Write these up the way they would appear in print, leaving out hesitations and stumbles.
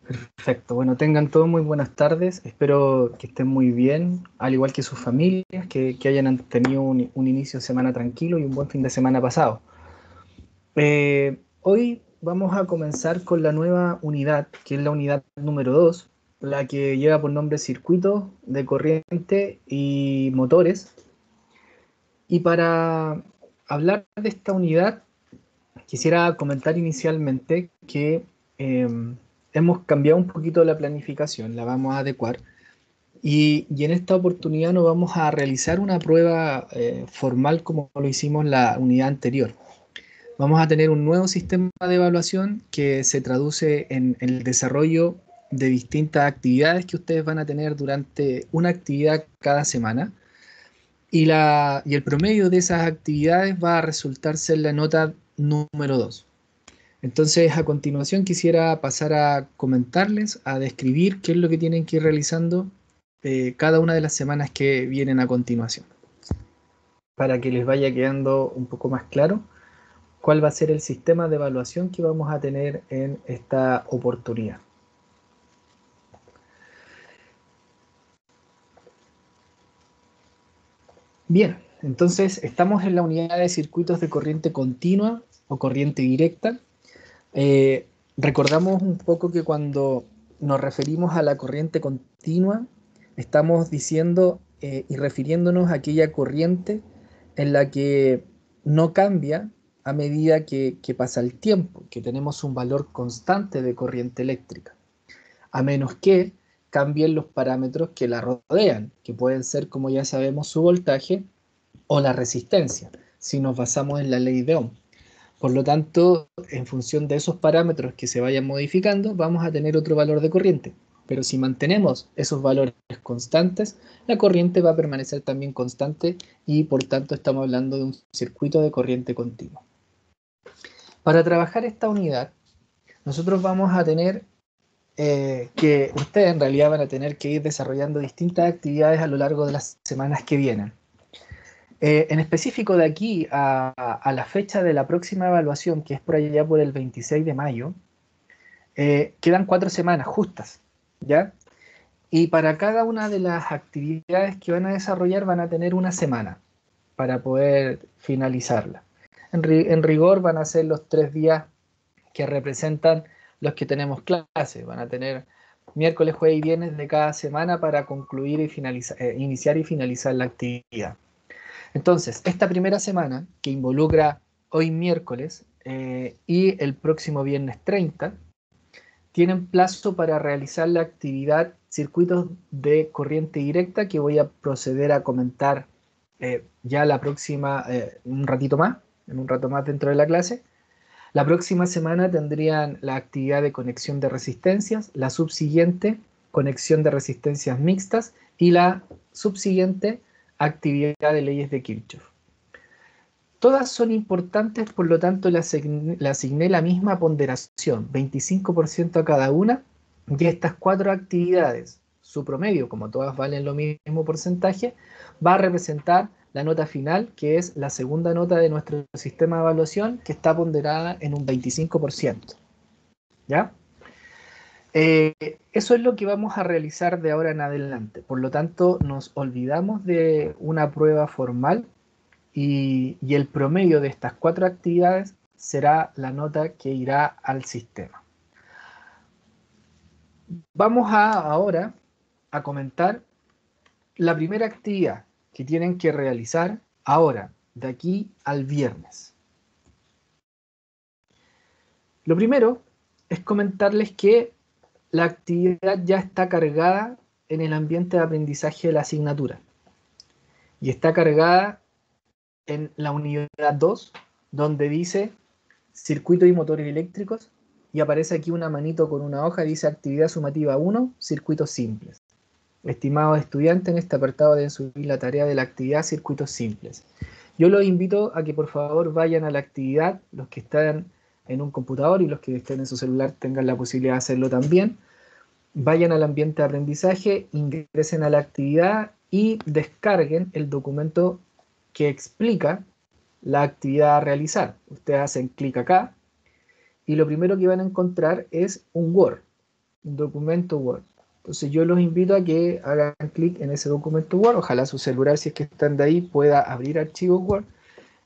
Perfecto, bueno, tengan todos muy buenas tardes, espero que estén muy bien, al igual que sus familias, que hayan tenido un inicio de semana tranquilo y un buen fin de semana pasado. Hoy vamos a comenzar con la nueva unidad, que es la unidad número 2, la que lleva por nombre Circuitos de Corriente y Motores. Y para hablar de esta unidad, quisiera comentar inicialmente que eh, hemos cambiado un poquito la planificación, la vamos a adecuar. Y en esta oportunidad no vamos a realizar una prueba formal como lo hicimos en la unidad anterior. Vamos a tener un nuevo sistema de evaluación que se traduce en el desarrollo de distintas actividades que ustedes van a tener durante una actividad cada semana. Y el promedio de esas actividades va a resultar ser la nota número 2. Entonces, a continuación quisiera pasar a comentarles, a describir qué es lo que tienen que ir realizando cada una de las semanas que vienen a continuación, para que les vaya quedando un poco más claro cuál va a ser el sistema de evaluación que vamos a tener en esta oportunidad. Bien, entonces estamos en la unidad de circuitos de corriente continua o corriente directa. Eh, Recordamos un poco que cuando nos referimos a la corriente continua, estamos diciendo y refiriéndonos a aquella corriente en la que no cambia a medida que pasa el tiempo, que tenemos un valor constante de corriente eléctrica, a menos que cambien los parámetros que la rodean, que pueden ser, como ya sabemos, su voltaje o la resistencia, si nos basamos en la ley de Ohm. Por lo tanto, en función de esos parámetros que se vayan modificando, vamos a tener otro valor de corriente. Pero si mantenemos esos valores constantes, la corriente va a permanecer también constante y por tanto estamos hablando de un circuito de corriente continua. Para trabajar esta unidad, nosotros vamos a tener que ustedes en realidad van a tener que ir desarrollando distintas actividades a lo largo de las semanas que vienen. En específico de aquí a la fecha de la próxima evaluación, que es por allá por el 26 de mayo, quedan 4 semanas justas, ¿ya? Y para cada una de las actividades que van a desarrollar van a tener una semana para poder finalizarla. En rigor van a ser los 3 días que representan los que tenemos clase. Van a tener miércoles, jueves y viernes de cada semana para concluir y finalizar, iniciar y finalizar la actividad. Entonces, esta primera semana, que involucra hoy miércoles y el próximo viernes 30, tienen plazo para realizar la actividad circuitos de corriente directa que voy a proceder a comentar ya la próxima, un rato más dentro de la clase. La próxima semana tendrían la actividad de conexión de resistencias, la subsiguiente conexión de resistencias mixtas y la subsiguiente actividad de leyes de Kirchhoff. Todas son importantes, por lo tanto le asigné la misma ponderación, 25% a cada una, y estas 4 actividades, su promedio, como todas valen lo mismo porcentaje, va a representar la nota final, que es la segunda nota de nuestro sistema de evaluación, que está ponderada en un 25%. ¿Ya? Eso es lo que vamos a realizar de ahora en adelante. Por lo tanto, nos olvidamos de una prueba formal y el promedio de estas 4 actividades será la nota que irá al sistema. Vamos ahora a comentar la primera actividad que tienen que realizar ahora, de aquí al viernes. Lo primero es comentarles que la actividad ya está cargada en el ambiente de aprendizaje de la asignatura y está cargada en la unidad 2, donde dice circuitos y motores eléctricos, y aparece aquí una manito con una hoja, dice actividad sumativa 1, circuitos simples. Estimados estudiantes, en este apartado deben subir la tarea de la actividad circuitos simples. Yo los invito a que por favor vayan a la actividad, los que están en un computador y los que estén en su celular tengan la posibilidad de hacerlo también. Vayan al ambiente de aprendizaje, ingresen a la actividad y descarguen el documento que explica la actividad a realizar. Ustedes hacen clic acá y lo primero que van a encontrar es un Word, un documento Word. Entonces yo los invito a que hagan clic en ese documento Word. Ojalá su celular, si es que están de ahí, pueda abrir archivos Word.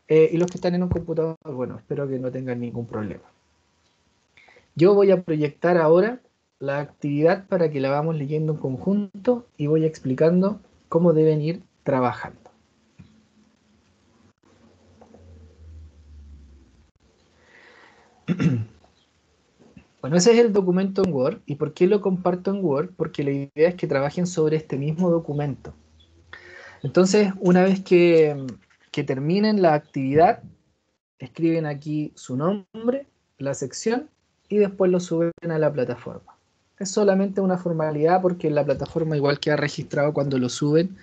Y los que están en un computador, bueno, espero que no tengan ningún problema. Yo voy a proyectar ahora la actividad para que la vamos leyendo en conjunto y voy explicando cómo deben ir trabajando. Bueno, ese es el documento en Word. ¿Y por qué lo comparto en Word? Porque la idea es que trabajen sobre este mismo documento. Entonces, una vez que terminen la actividad, escriben aquí su nombre, la sección, y después lo suben a la plataforma. Es solamente una formalidad porque la plataforma igual queda registrado cuando lo suben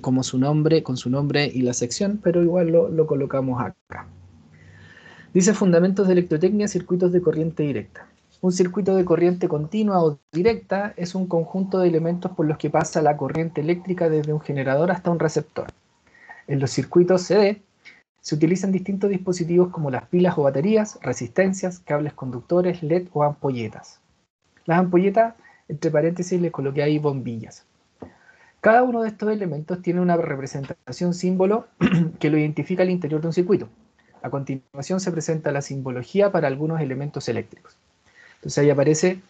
como su nombre, con su nombre y la sección, pero igual lo colocamos acá. Dice fundamentos de electrotecnia, circuitos de corriente directa. Un circuito de corriente continua o directa es un conjunto de elementos por los que pasa la corriente eléctrica desde un generador hasta un receptor. En los circuitos CD se utilizan distintos dispositivos como las pilas o baterías, resistencias, cables conductores, LED o ampolletas. Las ampolletas, entre paréntesis, les coloqué ahí bombillas. Cada uno de estos elementos tiene una representación símbolo que lo identifica al interior de un circuito. A continuación se presenta la simbología para algunos elementos eléctricos. Entonces ahí aparece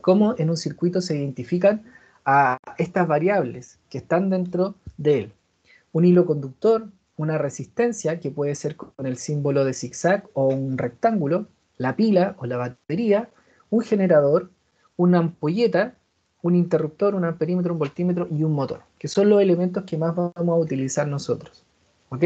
cómo en un circuito se identifican a estas variables que están dentro de él. Un hilo conductor, una resistencia que puede ser con el símbolo de zigzag o un rectángulo, la pila o la batería, un generador, una ampolleta, un interruptor, un amperímetro, un voltímetro y un motor, que son los elementos que más vamos a utilizar nosotros. ¿Ok?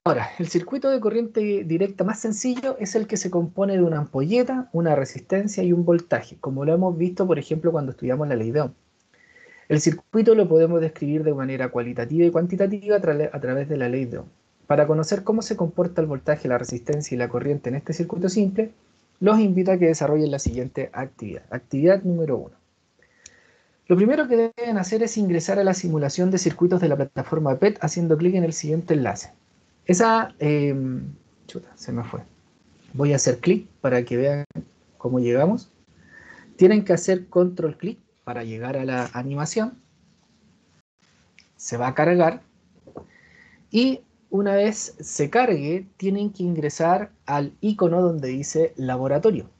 Ahora, el circuito de corriente directa más sencillo es el que se compone de una ampolleta, una resistencia y un voltaje, como lo hemos visto, por ejemplo, cuando estudiamos la ley de Ohm. El circuito lo podemos describir de manera cualitativa y cuantitativa a través de la ley de Ohm. Para conocer cómo se comporta el voltaje, la resistencia y la corriente en este circuito simple, los invito a que desarrollen la siguiente actividad. Actividad número 1. Lo primero que deben hacer es ingresar a la simulación de circuitos de la plataforma PET haciendo clic en el siguiente enlace. Se me fue. Voy a hacer clic para que vean cómo llegamos. Tienen que hacer control clic para llegar a la animación. Se va a cargar. Y una vez se cargue, tienen que ingresar al icono donde dice laboratorio.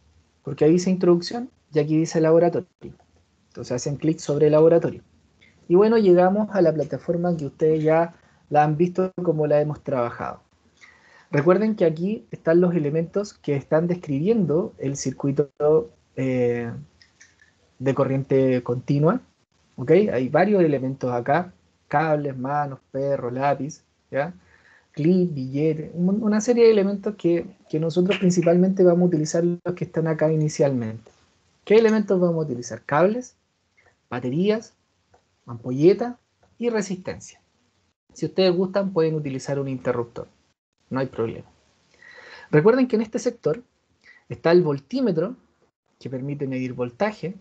Porque ahí dice introducción y aquí dice laboratorio. Entonces hacen clic sobre laboratorio. Y bueno, llegamos a la plataforma que ustedes ya la han visto como la hemos trabajado. Recuerden que aquí están los elementos que están describiendo el circuito de corriente continua. ¿Ok? Hay varios elementos acá, cables, manos, perro, lápiz, ¿ya? Clip, billete, una serie de elementos que nosotros principalmente vamos a utilizar los que están acá inicialmente. ¿Qué elementos vamos a utilizar? Cables, baterías, ampolleta y resistencia. Si ustedes gustan pueden utilizar un interruptor, no hay problema. Recuerden que en este sector está el voltímetro, que permite medir voltaje,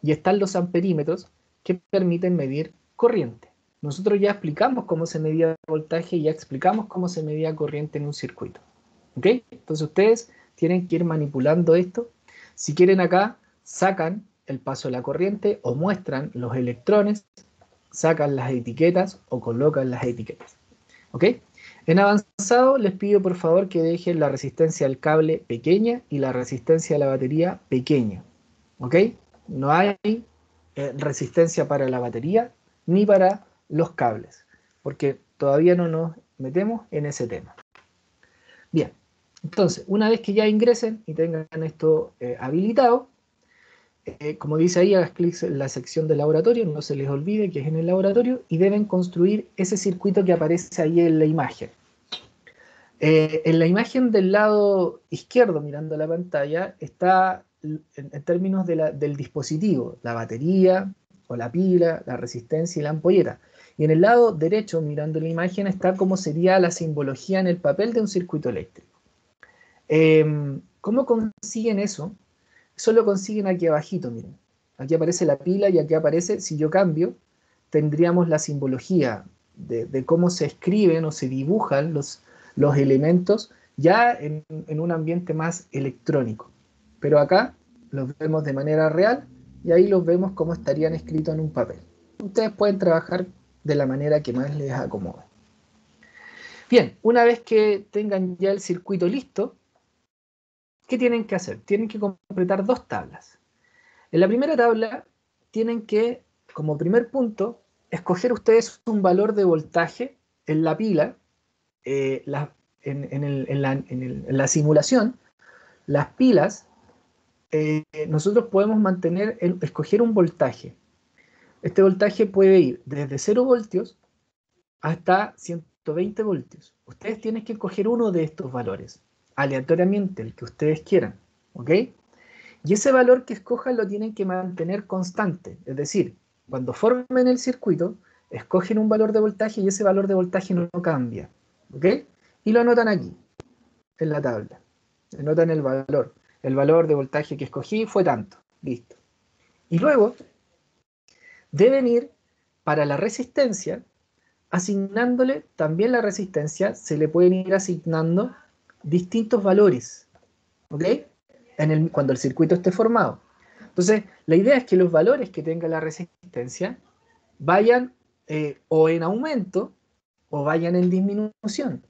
y están los amperímetros, que permiten medir corriente. Nosotros ya explicamos cómo se medía voltaje y ya explicamos cómo se medía corriente en un circuito. ¿Ok? Entonces ustedes tienen que ir manipulando esto. Si quieren acá, sacan el paso de la corriente o muestran los electrones, sacan las etiquetas o colocan las etiquetas. ¿Ok? En avanzado les pido por favor que dejen la resistencia del cable pequeña y la resistencia de la batería pequeña. ¿Ok? No hay resistencia para la batería ni para los cables, porque todavía no nos metemos en ese tema. Bien, entonces, una vez que ya ingresen y tengan esto habilitado, como dice ahí, hagas clic en la sección de laboratorio, no se les olvide que es en el laboratorio, y deben construir ese circuito que aparece ahí en la imagen. En la imagen del lado izquierdo, mirando la pantalla, está en términos del dispositivo, la batería o la pila, la resistencia y la ampolleta. Y en el lado derecho, mirando la imagen, está cómo sería la simbología en el papel de un circuito eléctrico. ¿Cómo consiguen eso? Eso lo consiguen aquí abajito, miren. Aquí aparece la pila y aquí aparece, si yo cambio, tendríamos la simbología de cómo se escriben o se dibujan los elementos ya en un ambiente más electrónico. Pero acá los vemos de manera real y ahí los vemos como estarían escritos en un papel. Ustedes pueden trabajar de la manera que más les acomode. Bien, una vez que tengan ya el circuito listo, ¿qué tienen que hacer? Tienen que completar dos tablas. En la primera tabla tienen que, como primer punto, escoger ustedes un valor de voltaje en la pila, en la simulación. Las pilas, nosotros podemos escoger un voltaje. Este voltaje puede ir desde 0 voltios hasta 120 voltios. Ustedes tienen que escoger uno de estos valores, aleatoriamente, el que ustedes quieran, ¿ok? Y ese valor que escojan lo tienen que mantener constante, es decir, cuando formen el circuito, escogen un valor de voltaje y ese valor de voltaje no cambia, ¿ok? Y lo anotan aquí, en la tabla. Anotan el valor de voltaje que escogí fue tanto, listo. Y luego deben ir para la resistencia, asignándole también la resistencia, se le pueden ir asignando distintos valores, ¿ok? Cuando el circuito esté formado. Entonces, la idea es que los valores que tenga la resistencia vayan o en aumento o vayan en disminución,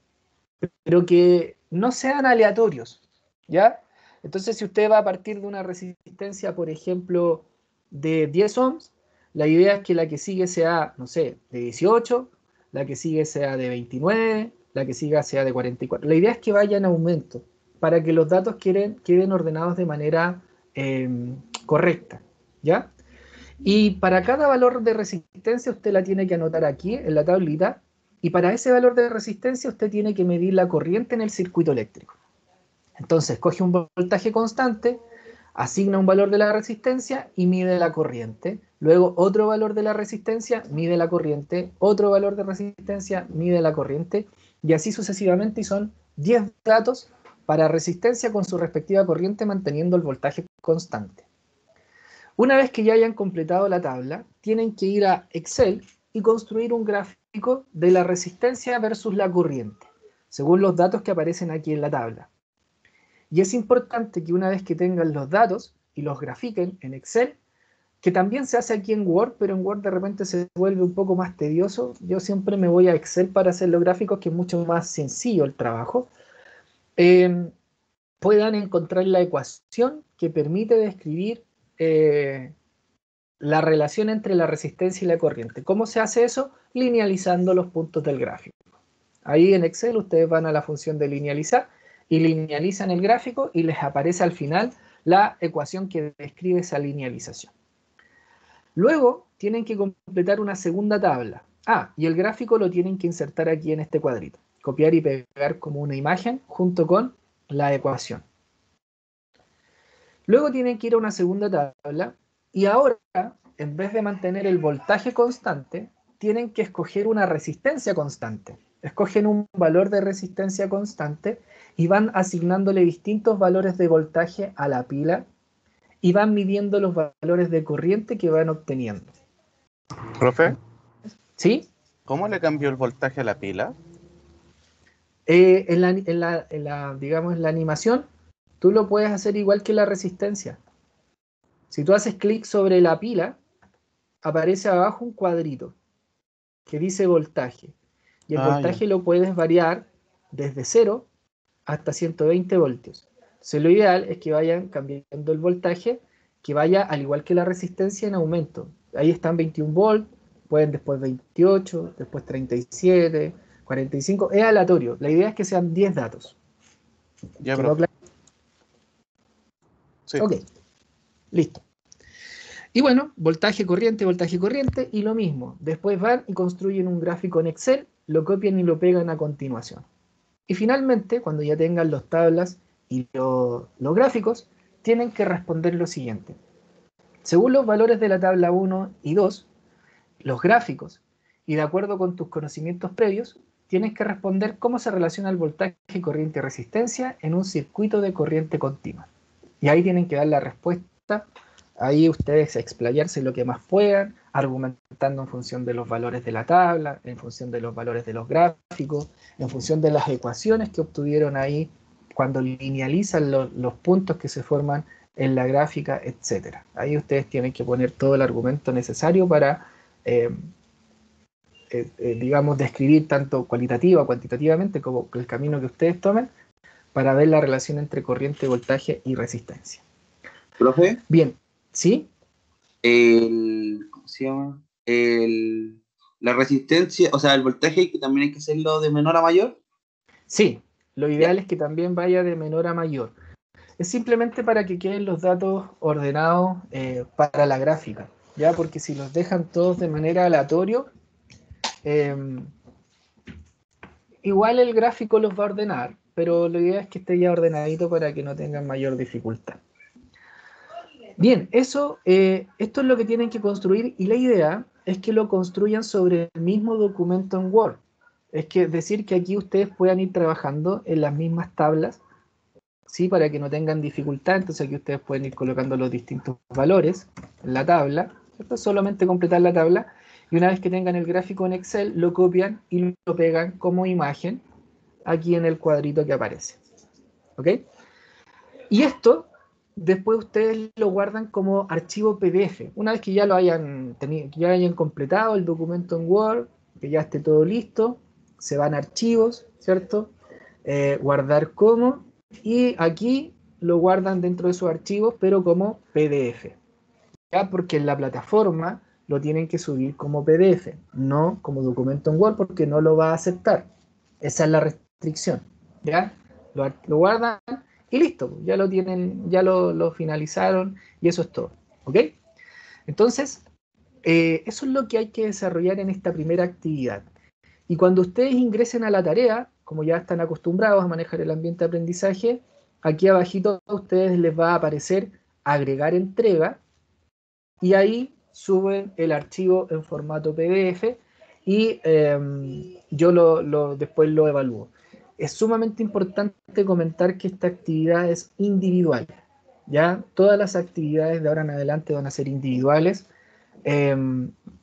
pero que no sean aleatorios, ¿ya? Entonces, si usted va a partir de una resistencia, por ejemplo, de 10 ohms, la idea es que la que sigue sea, no sé, de 18, la que sigue sea de 29, la que siga sea de 44. La idea es que vaya en aumento para que los datos queden ordenados de manera correcta, ¿ya? Y para cada valor de resistencia usted la tiene que anotar aquí en la tablita, y para ese valor de resistencia usted tiene que medir la corriente en el circuito eléctrico. Entonces coge un voltaje constante, asigna un valor de la resistencia y mide la corriente. Luego otro valor de la resistencia, mide la corriente. Otro valor de resistencia, mide la corriente. Y así sucesivamente, y son 10 datos para resistencia con su respectiva corriente, manteniendo el voltaje constante. Una vez que ya hayan completado la tabla, tienen que ir a Excel y construir un gráfico de la resistencia versus la corriente, según los datos que aparecen aquí en la tabla. Y es importante que una vez que tengan los datos y los grafiquen en Excel, que también se hace aquí en Word, pero en Word de repente se vuelve un poco más tedioso. Yo siempre me voy a Excel para hacer los gráficos, que es mucho más sencillo el trabajo. Puedan encontrar la ecuación que permite describir la relación entre la resistencia y la corriente. ¿Cómo se hace eso? Linealizando los puntos del gráfico. Ahí en Excel ustedes van a la función de linealizar y linealizan el gráfico y les aparece al final la ecuación que describe esa linealización. Luego tienen que completar una segunda tabla. Y el gráfico lo tienen que insertar aquí en este cuadrito. Copiar y pegar como una imagen junto con la ecuación. Luego tienen que ir a una segunda tabla y ahora, en vez de mantener el voltaje constante, tienen que escoger una resistencia constante. Escogen un valor de resistencia constante y van asignándole distintos valores de voltaje a la pila y van midiendo los valores de corriente que van obteniendo. Profe, ¿Sí? ¿cómo le cambió el voltaje a la pila? Digamos, en la animación, tú lo puedes hacer igual que la resistencia. Si tú haces clic sobre la pila, aparece abajo un cuadrito que dice voltaje. Y el voltaje lo puedes variar desde 0 hasta 120 voltios. Entonces, lo ideal es que vayan cambiando el voltaje, que vaya al igual que la resistencia en aumento. Ahí están 21 volts, pueden después 28, después 37, 45. Es aleatorio. La idea es que sean 10 datos. Ya, ¿Quedó profe. claro? Sí. Ok, listo. Y bueno, voltaje, corriente, y lo mismo. Después van y construyen un gráfico en Excel, lo copian y lo pegan a continuación. Y finalmente, cuando ya tengan las tablas y los gráficos, tienen que responder lo siguiente. Según los valores de la tabla 1 y 2, los gráficos, y de acuerdo con tus conocimientos previos, tienes que responder cómo se relaciona el voltaje, corriente y resistencia en un circuito de corriente continua. Y ahí tienen que dar la respuesta Ahí ustedes explayarse lo que más puedan, argumentando en función de los valores de la tabla, en función de los valores de los gráficos, en función de las ecuaciones que obtuvieron ahí cuando linealizan los puntos que se forman en la gráfica, etc. Ahí ustedes tienen que poner todo el argumento necesario para, digamos, describir tanto cualitativa o cuantitativamente como el camino que ustedes tomen para ver la relación entre corriente, voltaje y resistencia. Profe, Bien, ¿sí? ¿cómo se llama? La resistencia, o sea, el voltaje que también hay que hacerlo de menor a mayor. Sí, lo Ya. ideal es que también vaya de menor a mayor. Es simplemente para que queden los datos ordenados para la gráfica, ¿ya? Porque si los dejan todos de manera aleatoria, igual el gráfico los va a ordenar, pero la idea es que esté ya ordenadito para que no tengan mayor dificultad. Bien, esto es lo que tienen que construir y la idea es que lo construyan sobre el mismo documento en Word. Es decir, que aquí ustedes puedan ir trabajando en las mismas tablas, ¿sí? Para que no tengan dificultad, entonces aquí ustedes pueden ir colocando los distintos valores en la tabla, ¿cierto? Solamente completar la tabla y una vez que tengan el gráfico en Excel, lo copian y lo pegan como imagen aquí en el cuadrito que aparece. ¿Ok? Y esto después ustedes lo guardan como archivo PDF. Una vez que ya lo hayan tenido, que ya hayan completado el documento en Word, que ya esté todo listo, se van a archivos, ¿cierto? Guardar como, y aquí lo guardan dentro de sus archivos, pero como PDF. ¿Ya? Porque en la plataforma lo tienen que subir como PDF, no como documento en Word, porque no lo va a aceptar. Esa es la restricción. ¿Ya? Lo guardan y listo, ya lo tienen, ya lo finalizaron y eso es todo. ¿Ok? Entonces, eso es lo que hay que desarrollar en esta primera actividad. Y cuando ustedes ingresen a la tarea, como ya están acostumbrados a manejar el ambiente de aprendizaje, aquí abajito a ustedes les va a aparecer agregar entrega y ahí suben el archivo en formato PDF y yo después lo evalúo. Es sumamente importante comentar que esta actividad es individual, ¿ya? Todas las actividades de ahora en adelante van a ser individuales eh,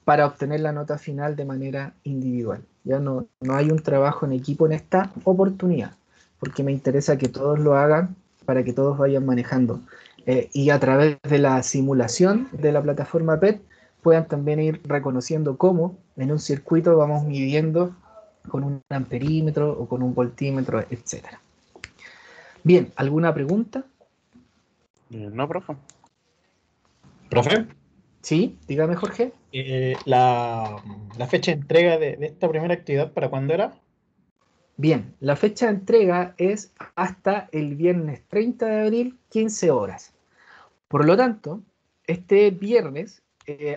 para obtener la nota final de manera individual. Ya no hay un trabajo en equipo en esta oportunidad, porque me interesa que todos lo hagan para que todos vayan manejando. Y a través de la simulación de la plataforma PET puedan también ir reconociendo cómo en un circuito vamos midiendo con un amperímetro o con un voltímetro, etc. Bien, ¿alguna pregunta? No, profe. Profe, Sí, dígame, Jorge. la fecha de entrega de esta primera actividad, ¿para cuándo era? Bien, la fecha de entrega es hasta el viernes 30 de abril, 15 horas. Por lo tanto, este viernes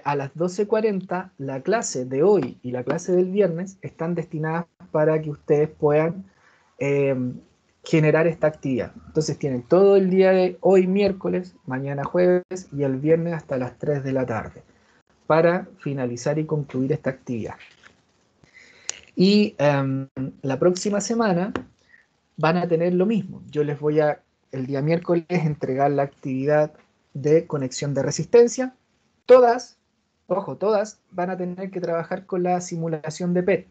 a las 12:40, la clase de hoy y la clase del viernes están destinadas para que ustedes puedan eh, generar esta actividad. Entonces tienen todo el día de hoy miércoles, mañana jueves y el viernes hasta las 3 de la tarde para finalizar y concluir esta actividad. Y la próxima semana van a tener lo mismo. Yo les voy a, el día miércoles, entregar la actividad de conexión de resistencia. Todas, ojo, todas van a tener que trabajar con la simulación de PET,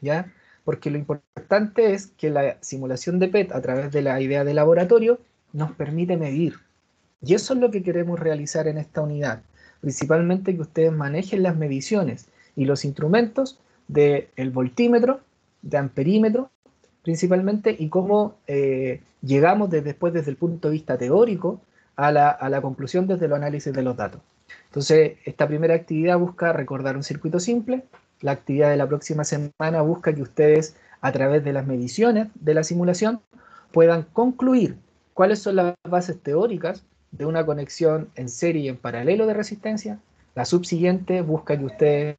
¿ya? Porque lo importante es que la simulación de PET a través de la idea de laboratorio nos permite medir. Y eso es lo que queremos realizar en esta unidad. Principalmente que ustedes manejen las mediciones y los instrumentos del voltímetro, de amperímetro, principalmente, y cómo llegamos después desde el punto de vista teórico a la conclusión desde el análisis de los datos. Entonces, esta primera actividad busca recordar un circuito simple. La actividad de la próxima semana busca que ustedes, a través de las mediciones de la simulación, puedan concluir cuáles son las bases teóricas de una conexión en serie y en paralelo de resistencia. La subsiguiente busca que ustedes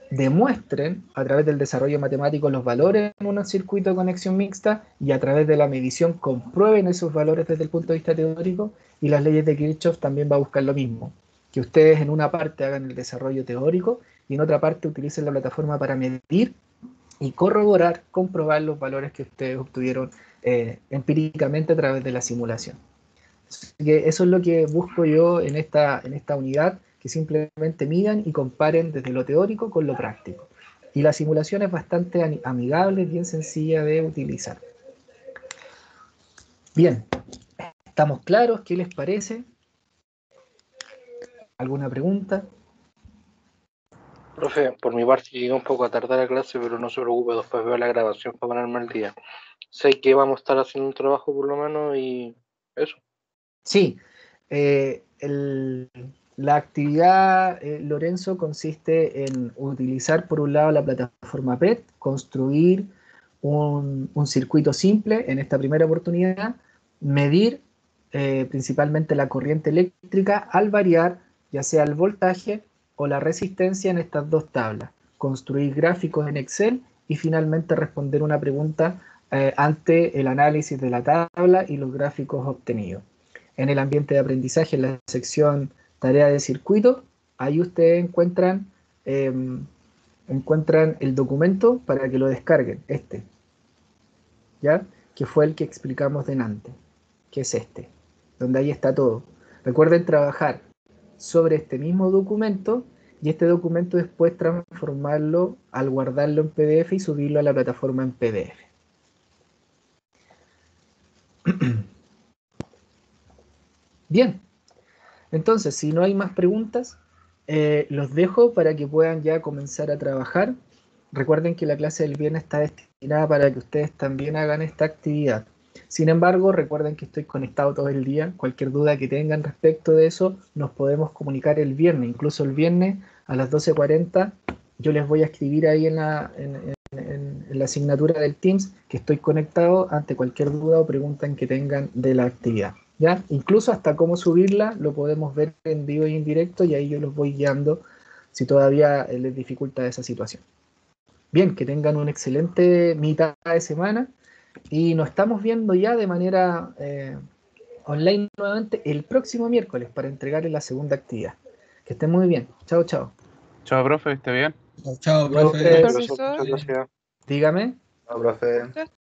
demuestren a través del desarrollo matemático los valores en un circuito de conexión mixta y a través de la medición comprueben esos valores desde el punto de vista teórico, y las leyes de Kirchhoff también va a buscar lo mismo, que ustedes en una parte hagan el desarrollo teórico y en otra parte utilicen la plataforma para medir y corroborar, comprobar los valores que ustedes obtuvieron empíricamente a través de la simulación. Así que eso es lo que busco yo en esta unidad, que simplemente midan y comparen desde lo teórico con lo práctico. Y la simulación es bastante amigable, bien sencilla de utilizar. Bien, ¿estamos claros? ¿Qué les parece? ¿Alguna pregunta? Profe, por mi parte llegué un poco a tardar a clase, pero no se preocupe, después veo la grabación para ponerme al día. Sé que vamos a estar haciendo un trabajo por lo menos y eso. Sí, la actividad, Lorenzo, consiste en utilizar por un lado la plataforma PET, construir un circuito simple en esta primera oportunidad, medir principalmente la corriente eléctrica al variar ya sea el voltaje o la resistencia en estas dos tablas, construir gráficos en Excel y finalmente responder una pregunta ante el análisis de la tabla y los gráficos obtenidos. En el ambiente de aprendizaje, en la sección tarea de circuito, ahí ustedes encuentran el documento para que lo descarguen, ¿ya? Que fue el que explicamos delante, que es donde ahí está todo. Recuerden trabajar sobre este mismo documento y este documento después transformarlo al guardarlo en PDF y subirlo a la plataforma en PDF. Bien, entonces si no hay más preguntas, los dejo para que puedan ya comenzar a trabajar. Recuerden que la clase del viernes está destinada para que ustedes también hagan esta actividad. Sin embargo, recuerden que estoy conectado todo el día. Cualquier duda que tengan respecto de eso, nos podemos comunicar el viernes. Incluso el viernes a las 12:40 yo les voy a escribir ahí en la asignatura del Teams que estoy conectado ante cualquier duda o pregunta que tengan de la actividad. ¿Ya? Incluso hasta cómo subirla lo podemos ver en vivo y en directo y ahí yo los voy guiando si todavía les dificulta esa situación. Bien, que tengan una excelente mitad de semana y nos estamos viendo ya de manera online nuevamente el próximo miércoles para entregarles la segunda actividad. Que estén muy bien. Chao, chao. Chao, profe, ¿esté bien? Chao, Igual profe. ustedes, Muchas gracias. dígame. Chao, profe.